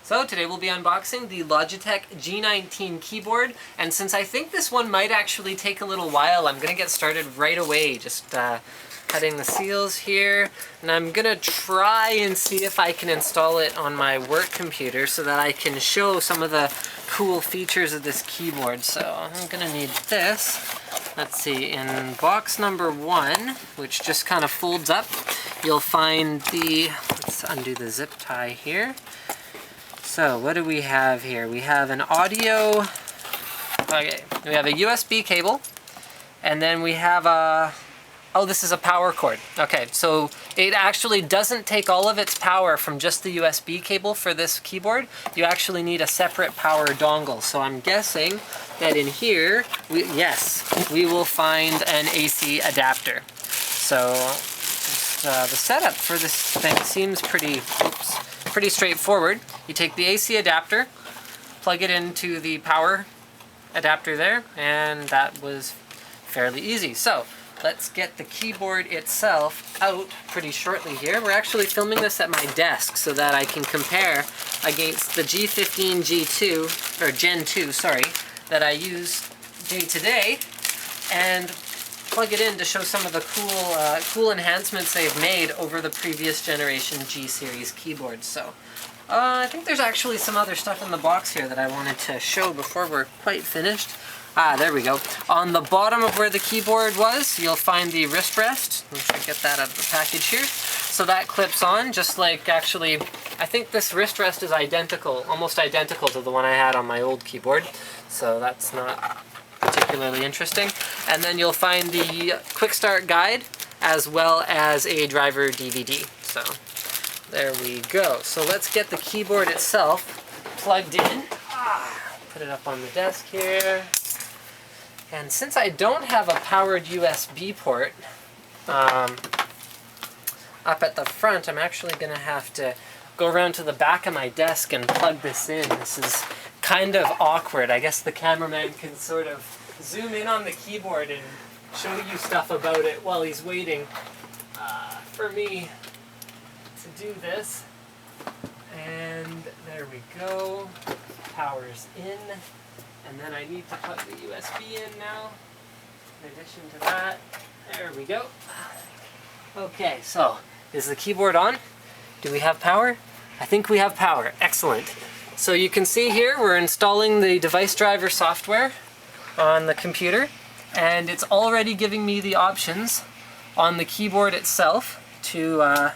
So today we'll be unboxing the Logitech G19 keyboard, and since I think this one might actually take a little while, I'm going to get started right away. Just cutting the seals here, and I'm going to try and see if I can install it on my work computer so that I can show some of the cool features of this keyboard. So I'm going to need this. Let's see, in box number 1, which just kind of folds up, you'll find the, let's undo the zip tie here. So what do we have here? We have an audio, okay, we have a USB cable, and then we have a, oh, this is a power cord. Okay, so it actually doesn't take all of its power from just the USB cable for this keyboard. You actually need a separate power dongle. So I'm guessing that in here, we will find an AC adapter. So the setup for this thing seems pretty straightforward. You take the AC adapter, plug it into the power adapter there, and that was fairly easy. So let's get the keyboard itself out pretty shortly here. We're actually filming this at my desk so that I can compare against the G15 G2, or Gen 2, sorry, that I use day to day, and plug it in to show some of the cool enhancements they've made over the previous generation G series keyboards. So I think there's actually some other stuff in the box here that I wanted to show before we're quite finished. There we go. On the bottom of where the keyboard was, you'll find the wrist rest. Let me get that out of the package here. So that clips on, just like, actually, I think this wrist rest is identical, almost identical to the one I had on my old keyboard. So that's not particularly interesting. And then you'll find the quick start guide as well as a driver DVD. So there we go. So let's get the keyboard itself plugged in. Put it up on the desk here. And since I don't have a powered USB port up at the front, I'm actually going to have to go around to the back of my desk and plug this in. This is kind of awkward. I guess the cameraman can sort of zoom in on the keyboard and show you stuff about it while he's waiting for me to do this. And there we go. Power's in. And then I need to plug the USB in now. In addition to that, there we go. Okay, so is the keyboard on? Do we have power? I think we have power. Excellent. So you can see here we're installing the device driver software on the computer, and it's already giving me the options on the keyboard itself to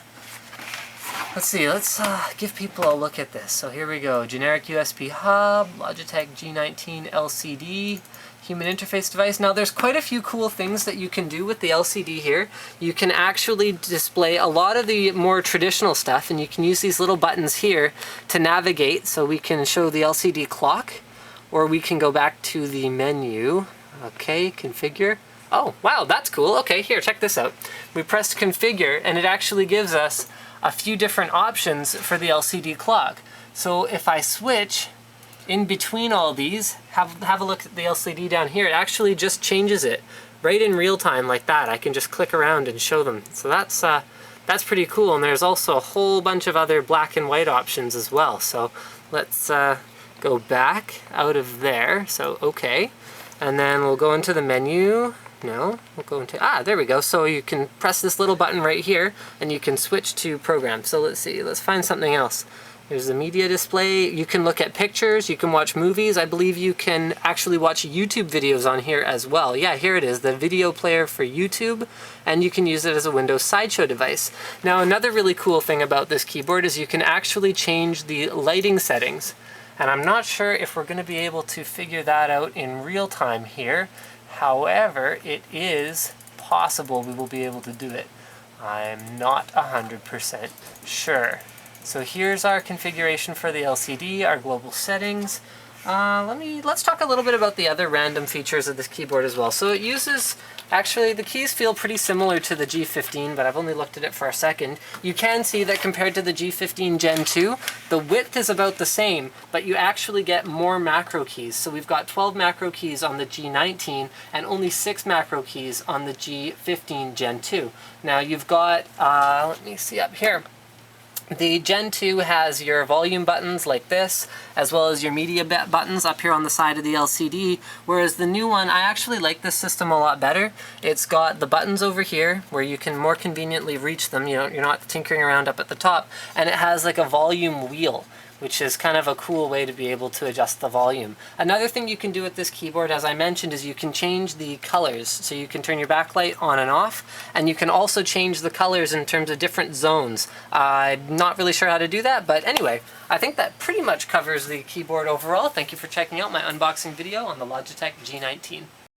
let's see, let's give people a look at this. So here we go. Generic USB hub, Logitech G19 LCD, human interface device. Now there's quite a few cool things that you can do with the LCD here. You can actually display a lot of the more traditional stuff, and you can use these little buttons here to navigate. So we can show the LCD clock, or we can go back to the menu. Okay, configure. Oh, wow, that's cool. Okay, here, check this out. We press configure, and it actually gives us a few different options for the LCD clock. So if I switch in between all these, have a look at the LCD down here, it actually just changes it right in real time like that. I can just click around and show them. So that's pretty cool, and there's also a whole bunch of other black and white options as well. So let's go back out of there. So okay, and then we'll go into the menu. No, we'll go into, there we go. So you can press this little button right here and you can switch to program. So let's see, let's find something else. There's the media display. You can look at pictures, you can watch movies. I believe you can actually watch YouTube videos on here as well. Yeah, here it is, the video player for YouTube, and you can use it as a Windows slideshow device. Now another really cool thing about this keyboard is you can actually change the lighting settings. And I'm not sure if we're going to be able to figure that out in real time here. However, it is possible we will be able to do it. I'm not 100% sure. So here's our configuration for the LCD, our global settings. Let's talk a little bit about the other random features of this keyboard as well. So it uses, actually the keys feel pretty similar to the G15, but I've only looked at it for a second. You can see that compared to the G15 Gen 2, the width is about the same, but you actually get more macro keys. So we've got 12 macro keys on the G19 and only 6 macro keys on the G15 Gen 2. Now you've got, let me see up here. The Gen 2 has your volume buttons like this, as well as your media buttons up here on the side of the LCD, whereas the new one, I actually like this system a lot better. It's got the buttons over here, where you can more conveniently reach them, you know, you're not tinkering around up at the top, and it has like a volume wheel, which is kind of a cool way to be able to adjust the volume. Another thing you can do with this keyboard, as I mentioned, is you can change the colors. So you can turn your backlight on and off, and you can also change the colors in terms of different zones. I'm not really sure how to do that, but anyway, I think that pretty much covers the keyboard overall. Thank you for checking out my unboxing video on the Logitech G19.